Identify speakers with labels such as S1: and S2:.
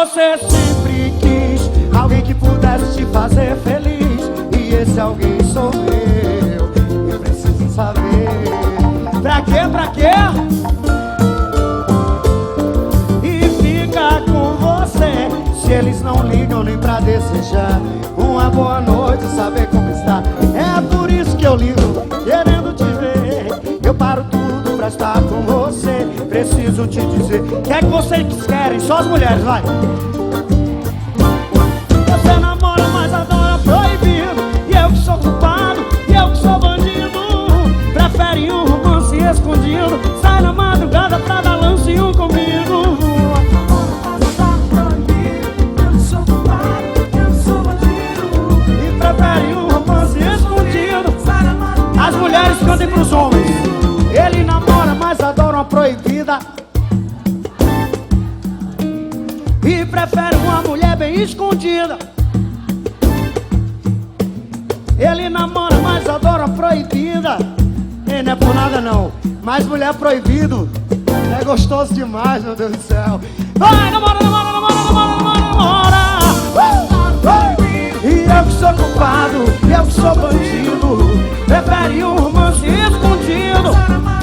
S1: Você sempre quis alguém que pudesse te fazer feliz, e esse alguém sou eu preciso saber. Pra quê, pra quê? E ficar com você, se eles não ligam nem pra desejar uma boa noite, saber como está. É por isso que eu ligo, querendo te ver. Eu paro tudo pra estar com você. Preciso te dizer, o que é que vocês querem? Só as mulheres, vai. Você namora, mas adora proibido, e eu que sou culpado, e eu que sou bandido. Prefere um romance escondido, sai na madrugada pra dar lance um comigo.
S2: Eu sou culpado, eu sou bandido.
S1: E prefere um romance escondido. As mulheres cantem pros homens. Ele namora, mas adora uma proibida, e prefere uma mulher bem escondida. Ele namora, mas adora uma proibida. E não é por nada não, mas mulher proibido é gostoso demais, meu Deus do céu. Vai, namora, namora, namora, namora, namora, namora. E eu que sou culpado, eu que sou bandido. Prefere um romance escondido.